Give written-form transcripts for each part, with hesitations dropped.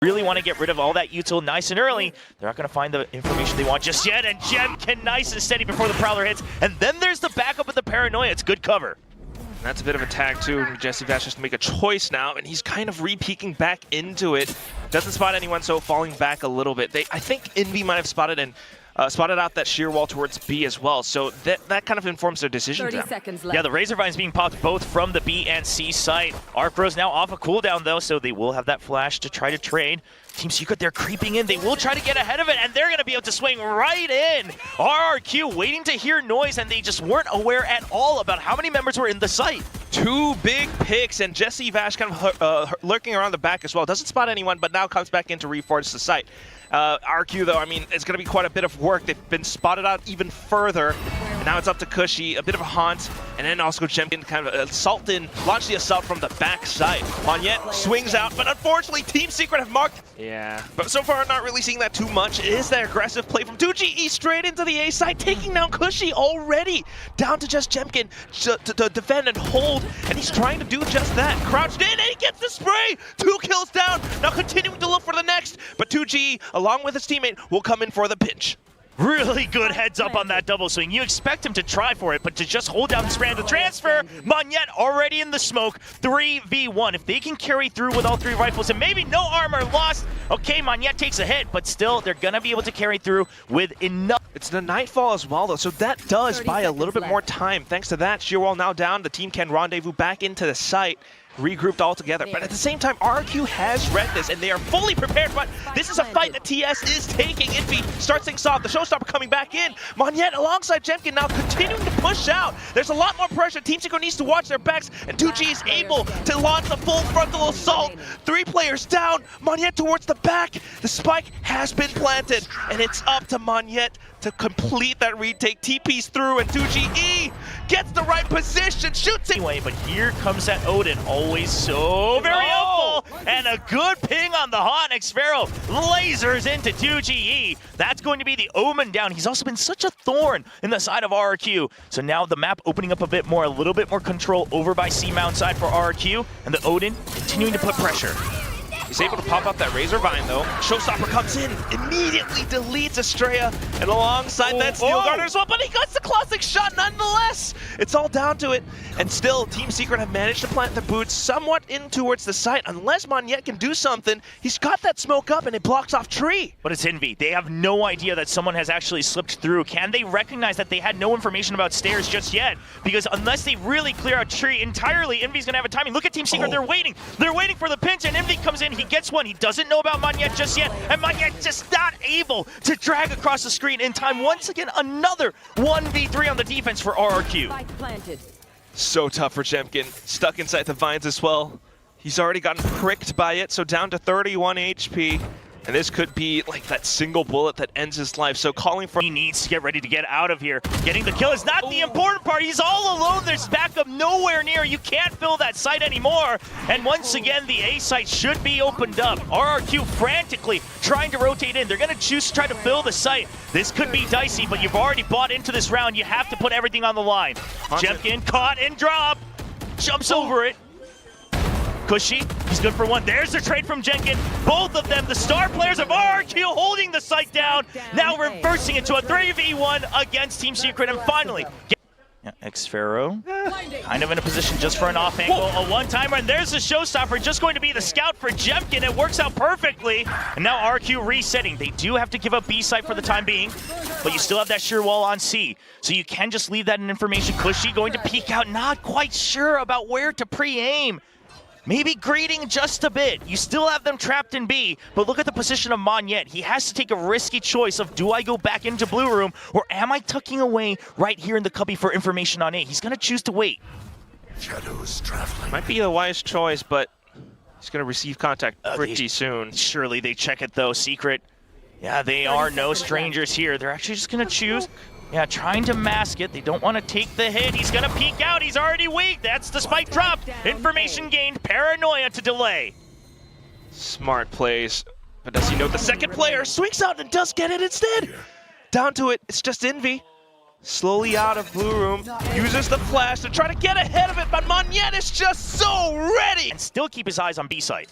Really want to get rid of all that util nice and early. They're not going to find the information they want just yet, and Jemkin nice and steady before the Prowler hits, and then there's the backup of the Paranoia. It's good cover. That's a bit of a tag too. Jesse Vash has to make a choice now, and he's kind of re-peeking back into it. Doesn't spot anyone, so falling back a little bit. I think Envy might have spotted out that sheer wall towards B as well, so that kind of informs their decision. 30 seconds left. Yeah, the Razor Vine's being popped both from the B and C site. Arc Bros now off a cooldown though, so they will have that flash to try to trade. Team Secret, they're creeping in. They will try to get ahead of it, and they're going to be able to swing right in. RRQ waiting to hear noise, and they just weren't aware at all about how many members were in the site. Two big picks, and Jesse Vash kind of lurking around the back as well. Doesn't spot anyone, but now comes back in to reforge the site. RQ, though, I mean, it's going to be quite a bit of work. They've been spotted out even further. And now it's up to Cushy, a bit of a haunt, and then also Jemkin kind of launch the assault from the back side. Monyet swings out, but unfortunately, Team Secret have marked. Yeah, but so far not really seeing that too much. It is that aggressive play from 2GE straight into the A side, taking down Cushy already. Down to just Jemkin to defend and hold, and he's trying to do just that. Crouched in, and he gets the spray! 2 kills down, now continuing to look for the next, but 2GE, along with his teammate, will come in for the pinch. Really good heads up on that double swing. You expect him to try for it, but to just hold down the spray and the transfer, Monyet already in the smoke, 3v1. If they can carry through with all 3 rifles and maybe no armor lost, okay, Monyet takes a hit, but still, they're gonna be able to carry through with enough. It's the Nightfall as well, though, so that does buy a little bit more time. Thanks to that, Shearwall now down, the team can rendezvous back into the site. Regrouped all together, but at the same time, RQ has read this, and they are fully prepared, but this is a fight that TS is taking. Envy starts things off, the Showstopper coming back in. Monyet alongside Jemkin now continuing to push out. There's a lot more pressure. Team Secret needs to watch their backs, and 2G is able to launch the full frontal assault. 3 players down, Monyet towards the back. The spike has been planted, and it's up to Monyet to complete that retake. TP's through, and 2GE gets the right position, shoots it. Anyway, but here comes that Odin, always so very helpful, and a good ping on the Onyx Pharaoh. Lasers into 2GE. That's going to be the Omen down. He's also been such a thorn in the side of RRQ. So now the map opening up a bit more, a little bit more control over by C-Mount side for RRQ, and the Odin continuing to put pressure. He's able to pop up that Razor Vine, though. Showstopper comes in, immediately deletes Estrella, and alongside that Steel Guard as well, but he gets the classic shot nonetheless! It's all down to it, and still, Team Secret have managed to plant the boots somewhat in towards the site. Unless Monyet can do something, he's got that smoke up, and it blocks off Tree. But it's Envy. They have no idea that someone has actually slipped through. Can they recognize that they had no information about stairs just yet? Because unless they really clear out Tree entirely, Envy's gonna have a timing. Look at Team Secret, they're waiting. They're waiting for the pinch, and Envy comes in. He gets one. He doesn't know about Monyet just yet, and Monyet just not able to drag across the screen in time. Once again, another 1v3 on the defense for RRQ. So tough for Jemkin. Stuck inside the vines as well. He's already gotten pricked by it, so down to 31 HP. And this could be like that single bullet that ends his life. So calling for... He needs to get ready to get out of here. Getting the kill is not the important part. He's all alone. There's backup nowhere near. You can't fill that site anymore. And once again, the A site should be opened up. RRQ frantically trying to rotate in. They're going to choose to try to fill the site. This could be dicey, but you've already bought into this round. You have to put everything on the line. Jemkin caught and drop. Jumps over it. Cushy, he's good for one. There's the trade from Jemkin. Both of them, the star players of RRQ, holding the site down. Now reversing it to a 3v1 against Team Secret, and finally... X-Pharaoh, kind of in a position just for an off angle, a one-timer, and there's the showstopper, just going to be the scout for Jemkin. It works out perfectly, and now RQ resetting. They do have to give up B site for the time being, but you still have that sheer wall on C, so you can just leave that in information. Cushy going to peek out, not quite sure about where to pre-aim. Maybe greeting just a bit. You still have them trapped in B, but look at the position of Monyet. He has to take a risky choice of, do I go back into blue room, or am I tucking away right here in the cubby for information on A? He's going to choose to wait. Shadows traveling. Might be the wise choice, but he's going to receive contact pretty soon. Surely they check it, though. Secret. Yeah, they are no strangers here. They're actually just going to choose... Yeah, trying to mask it. They don't want to take the hit. He's going to peek out. He's already weak. That's the spike dropped. Information gained. Paranoia to delay. Smart plays. But does he note the second player swings out and does get it instead? Down to it. It's just Envy. Slowly out of blue room. Uses the flash to try to get ahead of it, but Monyet is just so ready. And still keep his eyes on B site.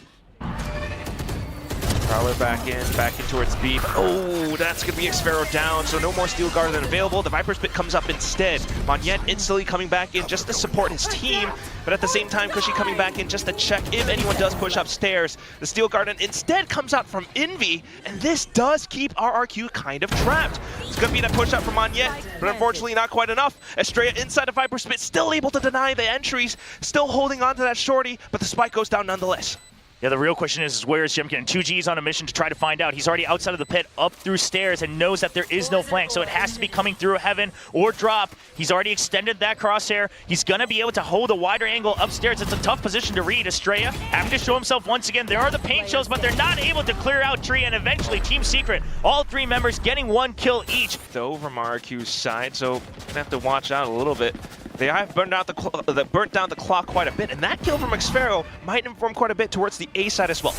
Prowler back in towards B. Oh, that's going to be Xpharaoh down, so no more Steel Guardian available. The Viper's Pit comes up instead. Monyet instantly coming back in just to support his team, but at the same time, Cushy coming back in just to check if anyone does push upstairs. The Steel Guardian instead comes out from Envy, and this does keep RRQ kind of trapped. It's going to be that push up from Monyet, but unfortunately not quite enough. Estrella inside the Viper's Pit, still able to deny the entries, still holding on to that shorty, but the spike goes down nonetheless. Yeah, the real question is where is Jemkin? 2G's on a mission to try to find out. He's already outside of the pit, up through stairs, and knows that there is no flank, so it has to be coming through heaven or drop. He's already extended that crosshair. He's going to be able to hold a wider angle upstairs. It's a tough position to read. Estrella having to show himself once again. There are the paint shells, but they're not able to clear out Tree, and eventually Team Secret, all three members getting one kill each. Though from RQ's side, so gonna have to watch out a little bit. They have burnt down the clock quite a bit, and that kill from Xpharaoh might inform quite a bit towards the A side as well.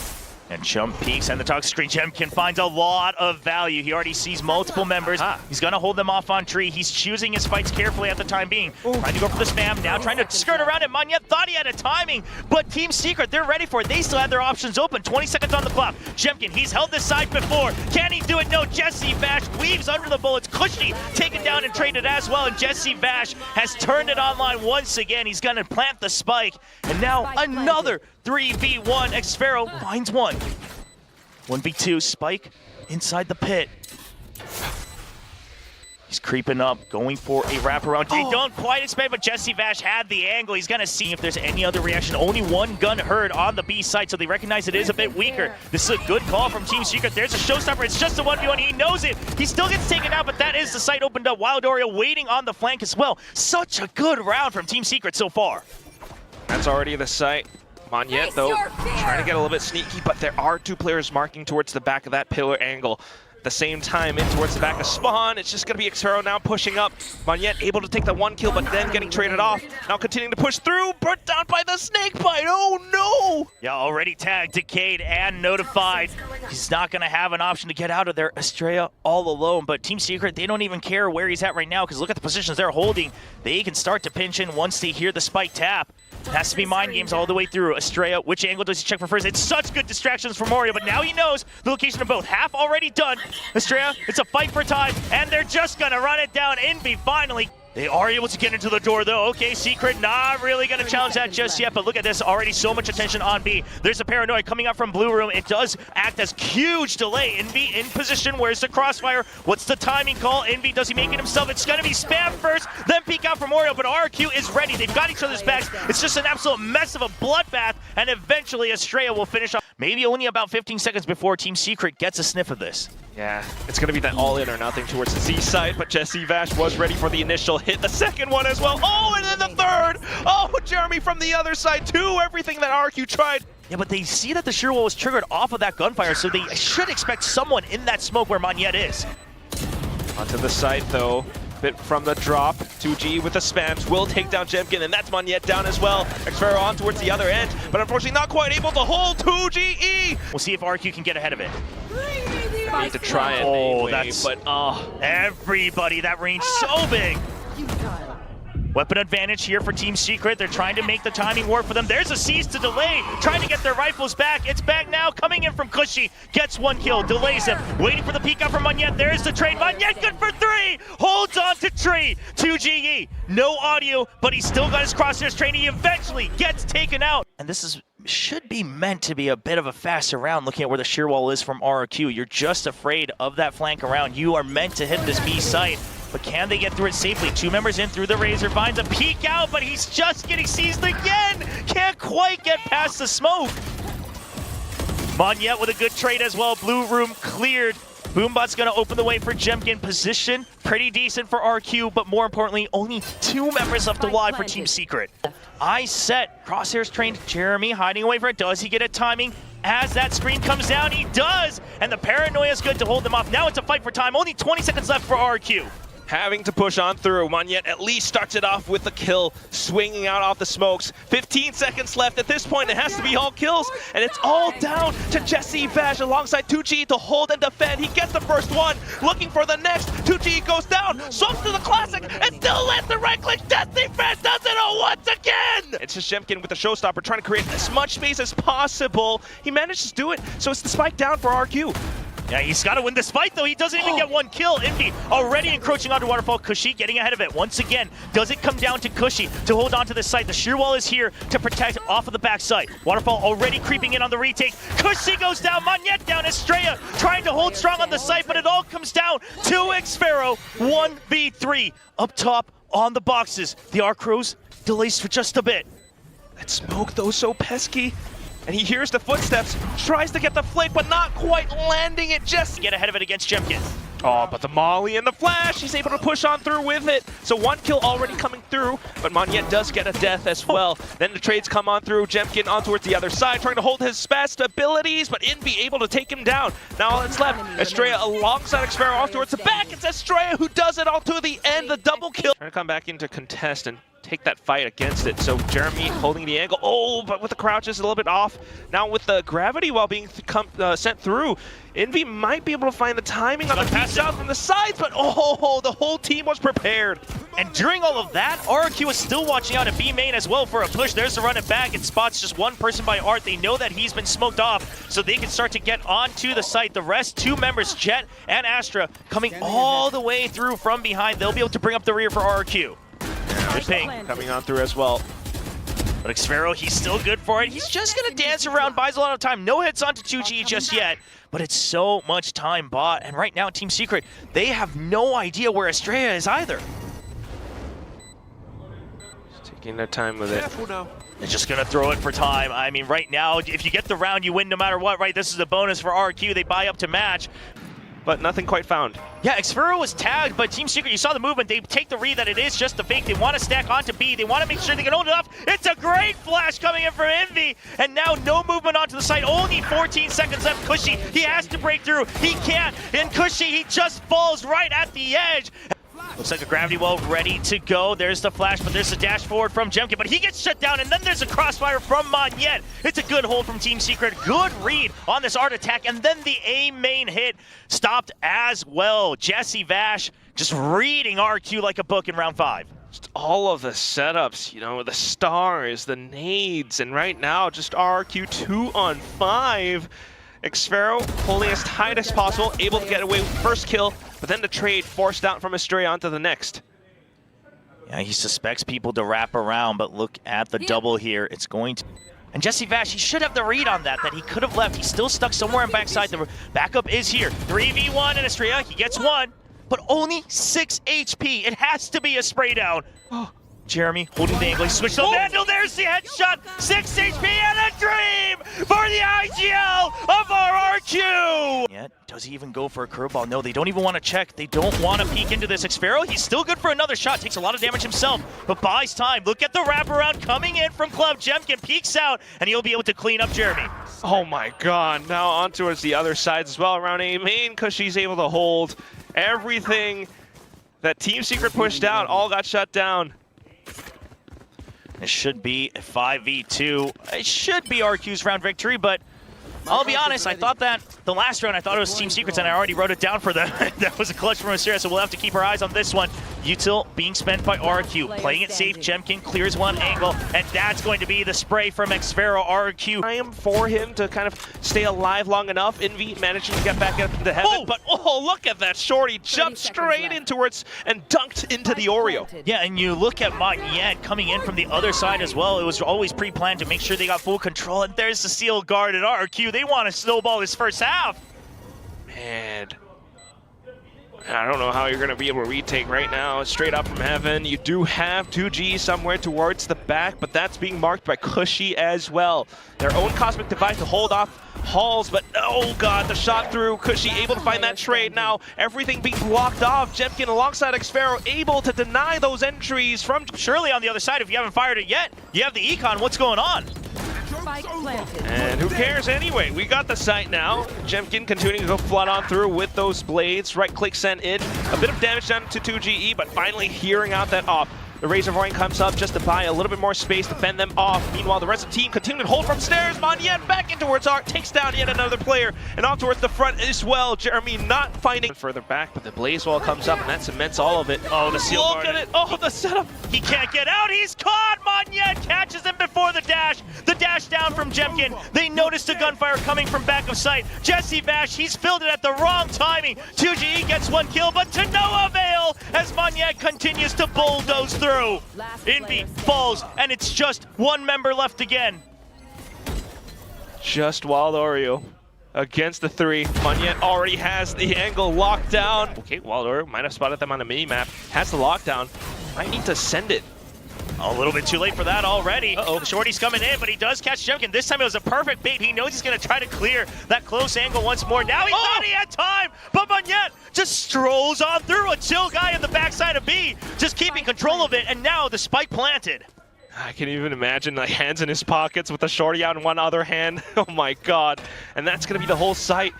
And Jump peeks and the talk screen. Jemkin finds a lot of value. He already sees multiple members. He's going to hold them off on Tree. He's choosing his fights carefully at the time being. Trying to go for the spam. Now trying to skirt around it. Monyet thought he had a timing, but Team Secret, they're ready for it. They still have their options open. 20 seconds on the clock. Jemkin, he's held this side before. Can he do it? No. Jesse Vash weaves under the bullets. Cushy taken down and traded as well. And Jesse Vash has turned it online once again. He's going to plant the spike. And now another 3v1. Xpharaoh finds one. 1v2, Spike inside the pit. He's creeping up, going for a wraparound. They don't quite expect, but Jesse Vash had the angle. He's going to see if there's any other reaction. Only one gun heard on the B side, so they recognize it is a bit weaker. This is a good call from Team Secret. There's a showstopper. It's just a 1v1. He knows it. He still gets taken out, but that is the site opened up. Wild Oreo waiting on the flank as well. Such a good round from Team Secret so far. That's already the site. Monyet, though, trying to get a little bit sneaky, but there are two players marking towards the back of that pillar angle. At the same time, in towards the back of Spawn, it's just going to be Xpharaoh now pushing up. Monyet able to take the one kill, but then getting traded off. Now continuing to push through, burnt down by the snake bite. Oh no! Yeah, already tagged, decayed, and notified. He's not going to have an option to get out of there. Estrella all alone, but Team Secret, they don't even care where he's at right now, because look at the positions they're holding. They can start to pinch in once they hear the spike tap. It has to be mind games all the way through. Estrella, which angle does he check for first? It's such good distractions for Morio, but now he knows the location of both. Half already done. Estrella, it's a fight for time, and they're just gonna run it down. Envy finally. They are able to get into the door, though. Okay, Secret not really going to challenge that just yet, but look at this. Already so much attention on B. There's a Paranoid coming out from Blue Room. It does act as huge delay. Envy in position. Where's the crossfire? What's the timing call? Envy, does he make it himself? It's going to be spam first, then peek out from Oreo, but RQ is ready. They've got each other's backs. It's just an absolute mess of a bloodbath, and eventually Estrella will finish off. Maybe only about 15 seconds before Team Secret gets a sniff of this. Yeah, it's going to be that all-in or nothing towards the Z side, but Jesse Vash was ready for the initial hit. The second one as well. Oh, and then the third. Oh, Jeremy from the other side, too. Everything that RQ tried. Yeah, but they see that the shear wall was triggered off of that gunfire, so they should expect someone in that smoke where Monyet is. Onto the side, though. Bit from the drop. 2G with the spams will take down Jemkin, and that's Monyet down as well. Xpharaoh on towards the other end, but unfortunately not quite able to hold 2GE. We'll see if RQ can get ahead of it. Need to try it, everybody, that range so big. Weapon advantage here for Team Secret. They're trying to make the timing work for them. There's a seize to delay, trying to get their rifles back. It's back now, coming in from Cushy. Gets one kill, delays him. Waiting for the peek out from Monyet. There's the trade. Monyet good for 3. Holds on to Tree. 2GE. No audio, but he's still got his crosshairs trained. He eventually gets taken out. And this should be meant to be a bit of a faster round, looking at where the shear wall is from RQ. You're just afraid of that flank around. You are meant to hit this B site. But can they get through it safely? 2 members in through the Razor, finds a peek out, but he's just getting seized again! Can't quite get past the smoke! Monyet with a good trade as well. Blue Room cleared. Boombot's gonna open the way for Jemkin. Position pretty decent for RQ, but more importantly, only 2 members left alive for Team Secret. I set. Crosshairs trained. Jeremy hiding away for it. Does he get a timing? As that screen comes down, he does! And the paranoia is good to hold them off. Now it's a fight for time. Only 20 seconds left for RQ. Having to push on through. Monyet at least starts it off with a kill, swinging out off the smokes. 15 seconds left. At this point, it has to be all kills, and it's all down to Jesse Vash alongside 2G to hold and defend. He gets the first one, looking for the next. 2G goes down, swamps to the classic, and still lands the right click. Jesse Vash does it all once again! It's just Jemkin with the showstopper, trying to create as much space as possible. He manages to do it, so it's the spike down for RQ. Yeah, he's got to win this fight, though. He doesn't even get one kill. Envy already encroaching onto Waterfall. Cushy getting ahead of it. Once again, does it come down to Cushy to hold on to this site? The shear wall is here to protect off of the backside. Waterfall already creeping in on the retake. Cushy goes down. Monyet down. Estrella trying to hold strong on the site, but it all comes down to Xfero. 1v3 up top on the boxes. The Arcros delays for just a bit. That smoke, though, so pesky. And he hears the footsteps, tries to get the flick, but not quite landing it. Just Get ahead of it against Jemkin. Oh, but the molly and the flash, he's able to push on through with it. So one kill already coming through, but Monyet does get a death as well. Then the trades come on through, Jemkin on towards the other side, trying to hold his best abilities, but Envy able to take him down. Now all that's left, Estrella alongside Xfero off towards the back. It's Estrella who does it all to the end, the double kill. Trying to come back into contest and take that fight against it. So Jeremy holding the angle. Oh, but with the crouches a little bit off. Now with the gravity while being sent through, Envy might be able to find the timing on the peeks out from the sides, but oh, the whole team was prepared. And during all of that, RQ is still watching out at B main as well for a push. There's the run it back and spots just one person by Art. They know that he's been smoked off, so they can start to get onto the site. The rest, two members, Jet and Astra, coming all the way through from behind. They'll be able to bring up the rear for RQ. Good ping Coming on through as well. But Xfero, he's still good for it. He's just going to dance around, buys a lot of time. No hits onto 2G just yet, but it's so much time bought. And right now, Team Secret, they have no idea where Estrella is either. Just taking their time with it. They're just going to throw it for time. I mean, right now, if you get the round, you win no matter what, right? This is a bonus for RQ. They buy up to match. But nothing quite found. Yeah, Xfero was tagged, but Team Secret, you saw the movement. They take the read that it is just a fake. They want to stack onto B. They want to make sure they can hold it off. It's a great flash coming in from Envy. And now no movement onto the side. Only 14 seconds left. Cushy, he has to break through. He can't. And Cushy, he just falls right at the edge. Looks like a gravity well ready to go. There's the flash, but there's a dash forward from Jemkin, but he gets shut down, and then there's a crossfire from Monyet. It's a good hold from Team Secret. Good read on this Art attack, and then the A main hit stopped as well. Jesse Vash just reading RQ like a book in round 5. Just all of the setups, you know, the stars, the nades, and right now just RQ 2 on 5. Xfero holding as tight as possible, able to get away with the first kill, but then the trade forced out from Estrella onto the next. Yeah, he suspects people to wrap around, but look at the double here. It's going to... And Jesse Vash, he should have the read on that he could have left. He's still stuck somewhere on backside. The backup is here. 3v1 in Estrella. He gets one, but only 6 HP. It has to be a spray down. Jeremy holding the angle. He switched on Vandal. There's the headshot. 6 HP and a dream for the IGL of our RQ. Yeah, does he even go for a curveball? No, they don't even want to check. They don't want to peek into this. Xfero, he's still good for another shot. Takes a lot of damage himself, but buys time. Look at the wraparound coming in from Club. Jemkin peeks out, and he'll be able to clean up Jeremy. Oh my god, now on towards the other sides as well around A main, because she's able to hold everything that Team Secret pushed out. All got shut down. It should be a 5v2. It should be RQ's round victory, but I'll be honest, I thought that the last round, I thought it was Team Secrets, and I already wrote it down for them. That was a clutch from Asira, so we'll have to keep our eyes on this one. Util being spent by RQ, playing it safe. Jemkin clears one angle, and that's going to be the spray from Xfero. RQ. I am for him to kind of stay alive long enough. Envy managing to get back up into heaven, but oh, look at that shorty jumped straight into towards and dunked into the Oreo. Yeah, and you look at Monyet coming in from the other side as well. It was always pre-planned to make sure they got full control, and there's the seal guard at RQ. They want to snowball this first half. Man, I don't know how you're going to be able to retake right now. Straight up from heaven. You do have 2G somewhere towards the back, but that's being marked by Cushy as well. Their own cosmic device to hold off Halls, but oh god, the shot through. Cushy able to find that trade now. Everything being blocked off. Jemkin alongside Xfero able to deny those entries from... Surely on the other side, if you haven't fired it yet, you have the Econ. What's going on? Spike planted. And who cares anyway? We got the site now. Jemkin continuing to go flood on through with those blades. Right click, send in. A bit of damage done to 2GE, but finally hearing out that op. The Razor Void comes up just to buy a little bit more space to fend them off. Meanwhile, the rest of the team continue to hold from stairs. Monyen back in towards Art, takes down yet another player, and off towards the front as well. Jeremy not finding further back, but the Blaze Wall comes up, and that cements all of it. Oh, the seal Look at it! Oh, the setup! He can't get out. He's caught. Monyen catches him before the dash. The dash down from Jemkin. They noticed the gunfire coming from back of sight. Jesse Vash, he's filled it at the wrong timing. 2GE gets one kill, but to no avail as Monyen continues to bulldoze through. Invi falls, and it's just one member left again. Just Wild Oreo against the 3. Monyen already has the angle locked down. Okay, Wild Oreo might have spotted them on the mini-map. Has the lockdown. Might need to send it. A little bit too late for that already. Uh-oh. The Shorty's coming in, but he does catch Jemkin. This time it was a perfect bait. He knows he's going to try to clear that close angle once more. Now he thought he had time, but Monyen just strolls on through. A chill guy in the backside of B, just keeping control of it, and now the spike planted. I can even imagine like hands in his pockets with the Shorty out in one other hand. Oh my god. And that's going to be the whole site.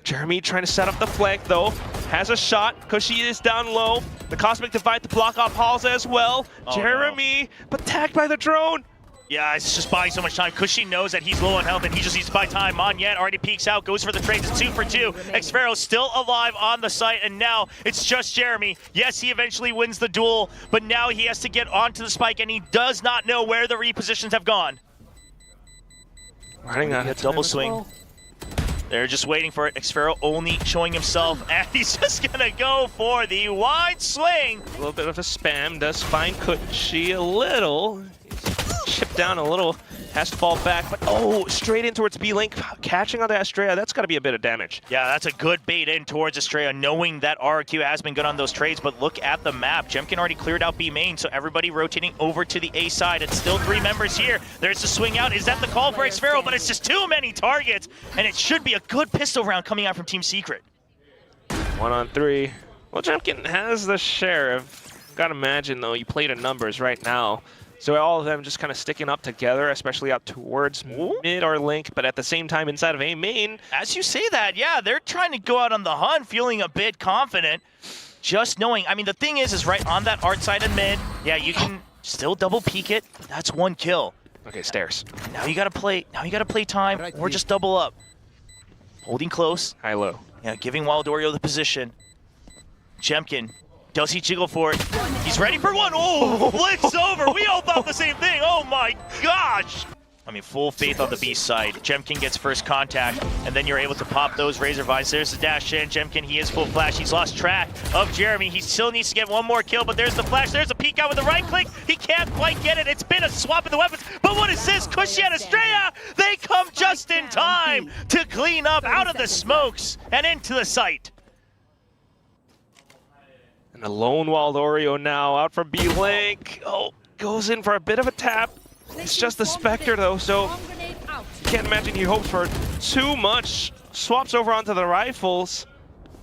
Jeremy trying to set up the flank though. Has a shot because she is down low. The Cosmic Divide to block off Halls as well. Oh, Jeremy, but tagged by the drone. Yeah, it's just buying so much time. Kushi knows that he's low on health and he just needs to buy time. Monyen already peeks out, goes for the trade. It's 2 for 2. Xfero's still alive on the site, and now it's just Jeremy. Yes, he eventually wins the duel, but now he has to get onto the spike, and he does not know where the repositions have gone. Running out of Double swing. They're just waiting for it. Xfero only showing himself, and he's just gonna go for the wide swing. A little bit of a spam. Does find Kushi a little. Chipped down a little. Has to fall back, but oh, straight in towards B-Link. Catching onto Estrella, that's got to be a bit of damage. Yeah, that's a good bait in towards Estrella, knowing that RQ has been good on those trades, but look at the map. Jemkin already cleared out B main, so everybody rotating over to the A side. It's still 3 members here. There's the swing out. Is that the call for Xfero? But it's just too many targets, and it should be a good pistol round coming out from Team Secret. 1 on 3. Well, Jemkin has the sheriff. Gotta imagine, though, you play the numbers right now. So all of them just kind of sticking up together, especially out towards mid or link, but at the same time inside of A main. As you say that, yeah, they're trying to go out on the hunt, feeling a bit confident. Just knowing, I mean, the thing is right on that art side and mid, yeah, you can still double peek it, but that's 1 kill. Okay, stairs. Now you gotta play time, or just double up. Holding close. High-low. Yeah, giving Wild Oreo the position. Jemkin. Does he jiggle for it? He's ready for one. Oh, flicks over. We all thought the same thing. Oh my gosh. I mean, full faith on the B side. Jemkin gets first contact, and then you're able to pop those Razor Vines. There's the dash in. Jemkin, he is full flash. He's lost track of Jeremy. He still needs to get one more kill, but there's the flash. There's a peek out with the right click. He can't quite get it. It's been a swap of the weapons, but what is this? Kushi and Estrella, they come just in time to clean up out of the smokes and into the site. And the lone Wild Oreo now out from B-Link. Oh, goes in for a bit of a tap. It's just the Spectre though, so can't imagine he hopes for too much. Swaps over onto the rifles,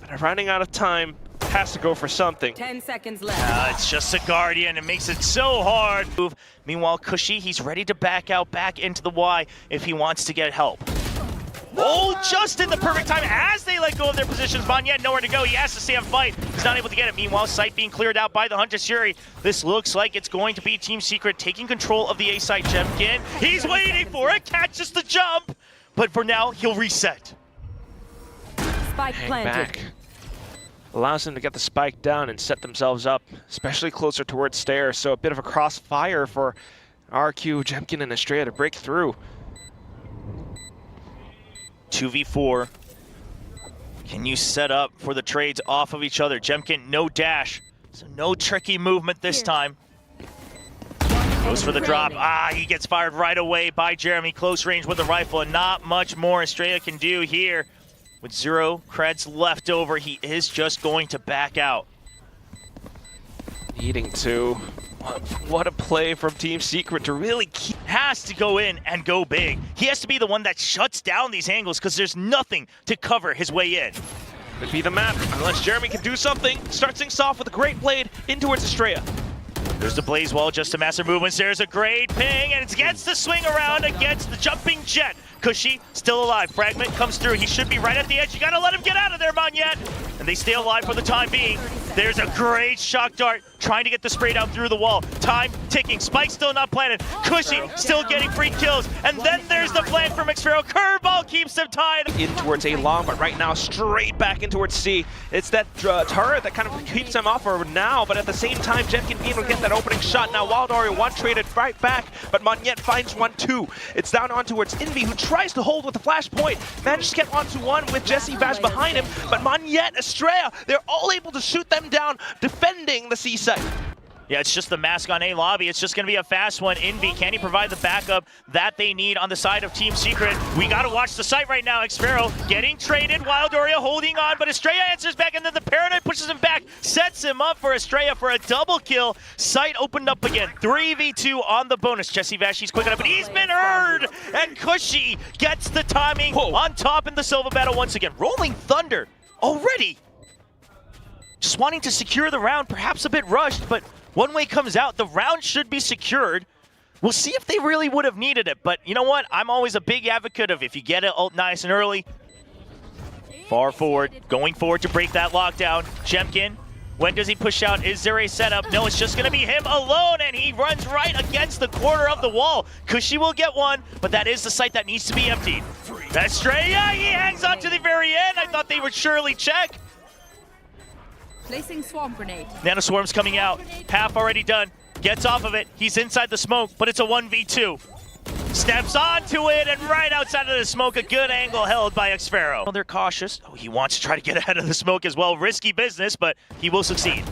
but running out of time. Has to go for something. 10 seconds left. It's just a Guardian. It makes it so hard. Meanwhile, Kushi, he's ready to back out, back into the Y if he wants to get help. Oh, just in the perfect time as they let go of their positions. Monyen nowhere to go. He has to stay and fight. He's not able to get it. Meanwhile, site being cleared out by the Huntress Fury. This looks like it's going to be Team Secret taking control of the A site. Jemkin, he's waiting for it. Catches the jump. But for now, he'll reset. Spike Hang planted. back. Allows them to get the spike down and set themselves up, especially closer towards stairs. So a bit of a crossfire for RQ, Jemkin, and Estrella to break through. 2v4. Can you set up for the trades off of each other? Jemkin, no dash, so no tricky movement this time. Goes for the drop. He gets fired right away by Jeremy. Close range with the rifle, and not much more Estrella can do here. With 0 creds left over, he is just going to back out. Needing to. What a play from Team Secret to really keep. Has to go in and go big. He has to be the one that shuts down these angles because there's nothing to cover his way in. Could be the map, unless Jeremy can do something. Starts things off with a great blade in towards Estrella. There's the Blaze Wall, just a massive movement. There's a great ping, and it gets the swing around against the jumping Jet. Cushy still alive. Fragment comes through. He should be right at the edge. You gotta let him get out of there, Monyet. And they stay alive for the time being. There's a great shock dart trying to get the spray down through the wall. Time ticking. Spike still not planted. Cushy still getting free kills. And then there's the plant from Xfero. Curveball keeps him tied. In towards A long, but right now straight back in towards C. It's that turret that kind of keeps him off for now, but at the same time, Jet can be able to get that opening shot. Now Wild Ori one traded right back, but Monyet finds 1-2. It's down on towards Envy, who tries to hold with the flashpoint. Manages to get onto one with Jesse Vash behind him, but Monyet, Estrella, they're all able to shoot them down, defending the C site. Yeah, it's just the mask on A lobby. It's just going to be a fast one. Envy, can he provide the backup that they need on the side of Team Secret? We got to watch the site right now. Xfero getting traded. Wild Doria holding on, but Estrella answers back, and then the Paradigm pushes him back, sets him up for Estrella for a double kill. Site opened up again. 3v2 on the bonus. Jesse Vash, he's quick enough, but he's been heard, and Cushy gets the timing. Whoa. On top in the Silva battle once again. Rolling Thunder already. Just wanting to secure the round, perhaps a bit rushed, but one way comes out, the round should be secured. We'll see if they really would have needed it, but you know what? I'm always a big advocate of if you get it ult nice and early. Far forward, going forward to break that lockdown. Jemkin, when does he push out? Is there a setup? No, it's just gonna be him alone, and he runs right against the corner of the wall. Cushy will get one, but that is the site that needs to be emptied. That's straight, yeah, he hangs on to the very end. I thought they would surely check. Placing swarm grenade. Nano Swarm's coming out. Half already done. Gets off of it. He's inside the smoke, but it's a 1v2. Steps onto it, and right outside of the smoke, a good angle held by Xfero. Well, they're cautious. Oh, he wants to try to get ahead of the smoke as well. Risky business, but he will succeed.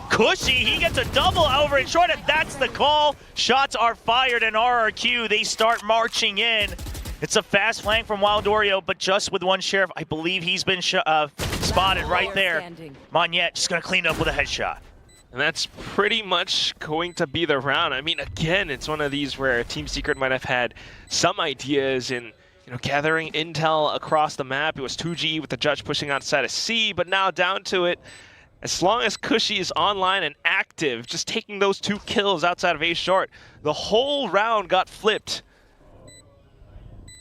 Cushy, he gets a double over and short, and that's the call. Shots are fired, and RRQ, they start marching in. It's a fast flank from Wild Oreo, but just with one sheriff. I believe he's been spotted right there. Monyet just going to clean up with a headshot. And that's pretty much going to be the round. I mean, again, it's one of these where Team Secret might have had some ideas in gathering intel across the map. It was 2G with the Judge pushing outside of C, but now down to it. As long as Cushy is online and active, just taking those 2 kills outside of A short, the whole round got flipped.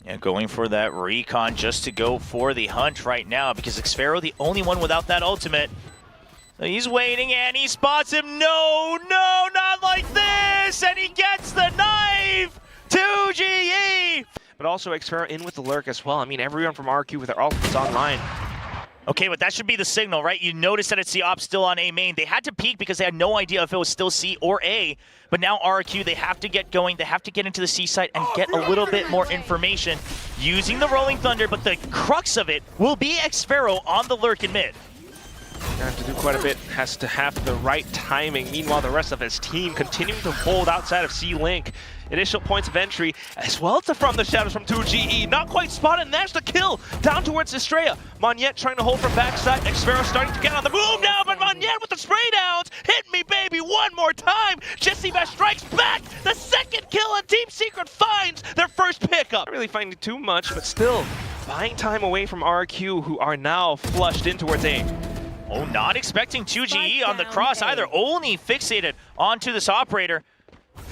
Yeah, going for that recon just to go for the hunt right now because Xfero, the only one without that ultimate. He's waiting and he spots him. No, not like this! And he gets the knife! 2GE! But also Xfero in with the lurk as well. I mean, everyone from RQ with their ultimates online. Okay, but that should be the signal, right? You notice that it's the op still on A main. They had to peek because they had no idea if it was still C or A. But now RQ, they have to get going. They have to get into the C site and get a little bit more information using the Rolling Thunder. But the crux of it will be Xfero on the lurk in mid. Gonna have to do quite a bit. Has to have the right timing. Meanwhile, the rest of his team continuing to hold outside of C-Link. Initial points of entry, as well as from the shadows from 2GE. Not quite spotted, and there's the kill. Down towards Estrella. Monyet trying to hold from backside. Xfero starting to get on the move now, but Monyet with the spray downs. Hit me, baby, one more time. Jesse Vash strikes back. The second kill, and Team Secret finds their first pickup. Not really finding too much, but still buying time away from RQ, who are now flushed in towards A. Oh, not expecting 2GE on the cross either. Only fixated onto this operator.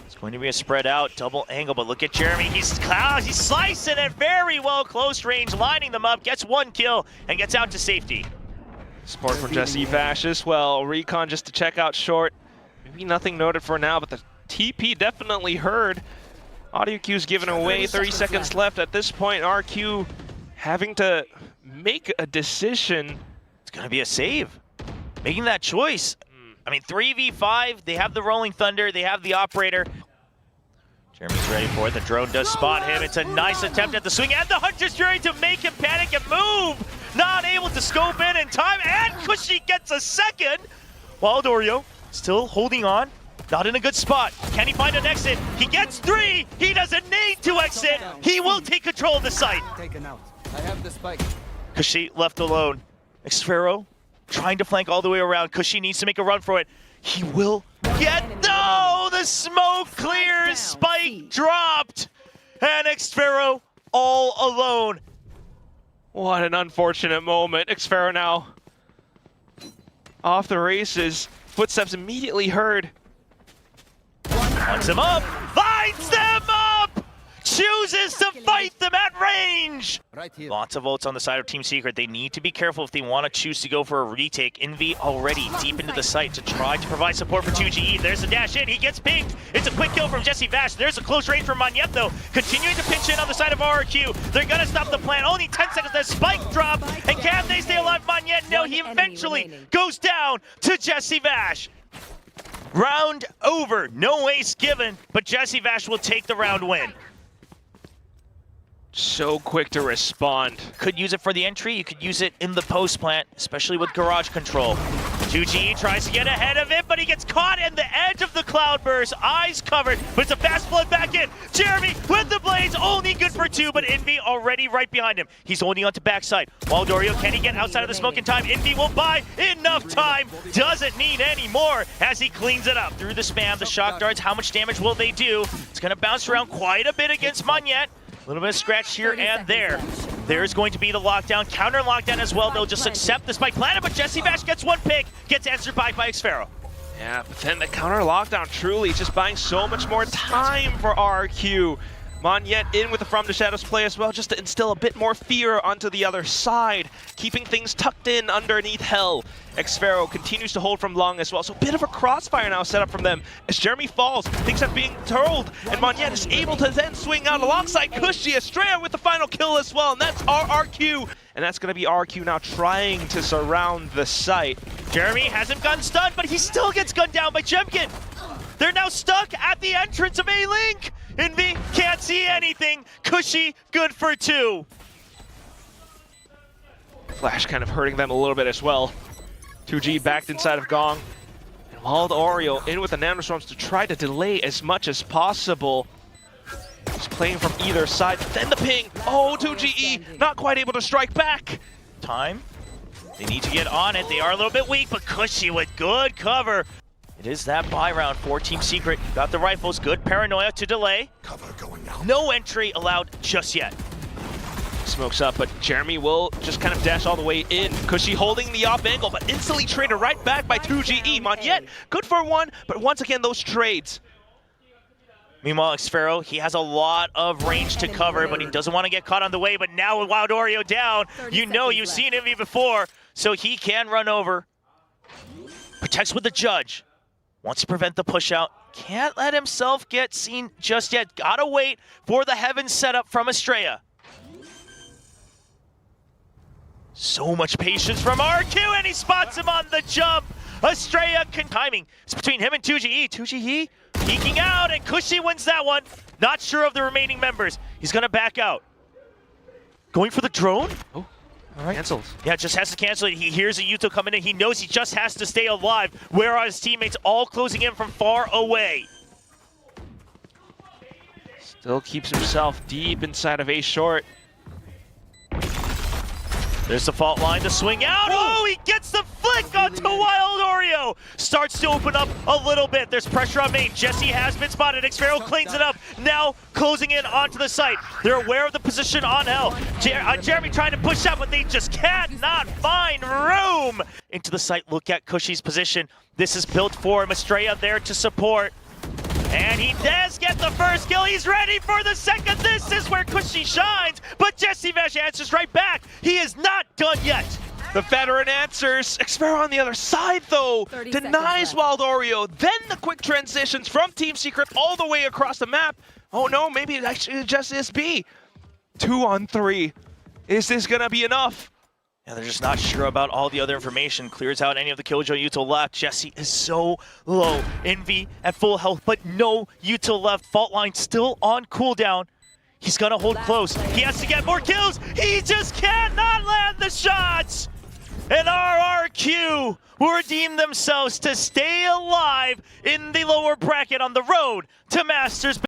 It's going to be a spread out double angle, but look at Jeremy. He's slicing it very well, close range, lining them up, gets 1 kill, and gets out to safety. Support from Jesse Vash as well. Recon just to check out short. Maybe nothing noted for now, but the TP definitely heard. Audio cues given away, 30 seconds left at this point. RQ having to make a decision. It's going to be a save. Making that choice. I mean, 3v5, they have the Rolling Thunder, they have the operator. Jeremy's ready for it. The drone does spot him. It's a nice attempt at the swing, and the Hunter's trying to make him panic and move. Not able to scope in time, and Cushy gets a second. Wild Oreo still holding on. Not in a good spot. Can he find an exit? He gets 3. He doesn't need to exit. He will take control of the site. Taken out. I have the spike. Cushy left alone. Xfero trying to flank all the way around. Cushy needs to make a run for it. He will get, no! The smoke clears, spike dropped, and Xfero all alone. What an unfortunate moment. Xfero now off the races. Footsteps immediately heard. Hunts him up, finds them up, chooses to fight them at range. Right here. Lots of votes on the side of Team Secret. They need to be careful if they want to choose to go for a retake. Envy already deep into the site to try to provide support for 2GE. There's a dash in, he gets pinged. It's a quick kill from Jesse Vash. There's a close range from Monyet though, continuing to pinch in on the side of RRQ. They're gonna stop the plan, only 10 seconds, there's spike drop, and can they stay alive? Monyet, no, he eventually goes down to Jesse Vash. Round over, no ace given, but Jesse Vash will take the round win. So quick to respond. Could use it for the entry, you could use it in the post plant, especially with garage control. 2GE tries to get ahead of it, but he gets caught in the edge of the cloudburst, eyes covered, but it's a fast flood back in. Jeremy with the blades, only good for 2, but Envy already right behind him. He's holding on to backside. Waldorio, can he get outside of the smoke in time? Envy will buy enough time, doesn't need any more as he cleans it up. Through the spam, the shock darts, how much damage will they do? It's gonna bounce around quite a bit against Monyet. A little bit of scratch here and there. There's going to be the lockdown, counter lockdown as well. They'll just accept the spike planted, but Jesse Vash gets one pick, gets answered back by Xfero. Yeah, but then the counter lockdown truly is just buying so much more time for RRQ. Monyet in with the From the Shadows play as well, just to instill a bit more fear onto the other side, keeping things tucked in underneath Hell. Xfero continues to hold from long as well, so a bit of a crossfire now set up from them. As Jeremy falls, things are being told, and Monyet is able to then swing out alongside Cushy. Estrella with the final kill as well, and that's RRQ. And that's going to be RRQ now trying to surround the site. Jeremy hasn't gotten stunned, but he still gets gunned down by Jemkin. They're now stuck at the entrance of A-Link. Envy can't see anything. Cushy, good for 2. Flash kind of hurting them a little bit as well. 2G backed inside of Gong. And Wild Oreo in with the Nanoswarms to try to delay as much as possible. He's playing from either side. Then the ping. Oh, 2GE not quite able to strike back. Time. They need to get on it. They are a little bit weak, but Cushy with good cover. It is that buy round for Team Secret. Got the rifles, good paranoia to delay. Cover going out. No entry allowed just yet. Smokes up, but Jeremy will just kind of dash all the way in. Cushy holding the off angle, but instantly traded right back by 2GE. Monyet, good for 1, but once again, those trades. Meanwhile, Xfero, he has a lot of range to cover, but he doesn't want to get caught on the way. But now with Wild Oreo down, you know you've seen Envy before, so he can run over. Protects with the Judge. Wants to prevent the push out. Can't let himself get seen just yet. Gotta wait for the Heaven setup from Estrella. So much patience from RQ, and he spots him on the jump. Estrella timing. It's between him and 2GE. 2GE peeking out, and Cushy wins that one. Not sure of the remaining members. He's gonna back out. Going for the drone? Oh. All right. Cancels. Yeah, just has to cancel it. He hears a Yuto coming in. He knows he just has to stay alive. Where are his teammates all closing in from far away? Still keeps himself deep inside of A short. There's the fault line to swing out. Oh, he gets the flick onto Wild Oreo. Starts to open up a little bit. There's pressure on main. Jesse has been spotted. Xfero cleans it up. Now closing in onto the site. They're aware of the position on Hell. Jeremy trying to push out, but they just cannot find room. Into the site, look at Cushy's position. This is built for him. Estrella there to support. And he does get the first kill. He's ready for the second. This is where Cushy shines, but Jesse Vash answers right back. He is not done yet. The veteran answers. Xfero on the other side, though, denies Wild Oreo. Then the quick transitions from Team Secret all the way across the map. Oh no, maybe it actually just is B. 2 on 3. Is this gonna be enough? Yeah, they're just not sure about all the other information. Clears out any of the Killjoy Yuto left. Jesse is so low. Envy at full health, but no Yuto left. Fault line still on cooldown. He's gonna hold close. He has to get more kills. He just cannot land the shots. And RRQ will redeem themselves to stay alive in the lower bracket on the road to Masters.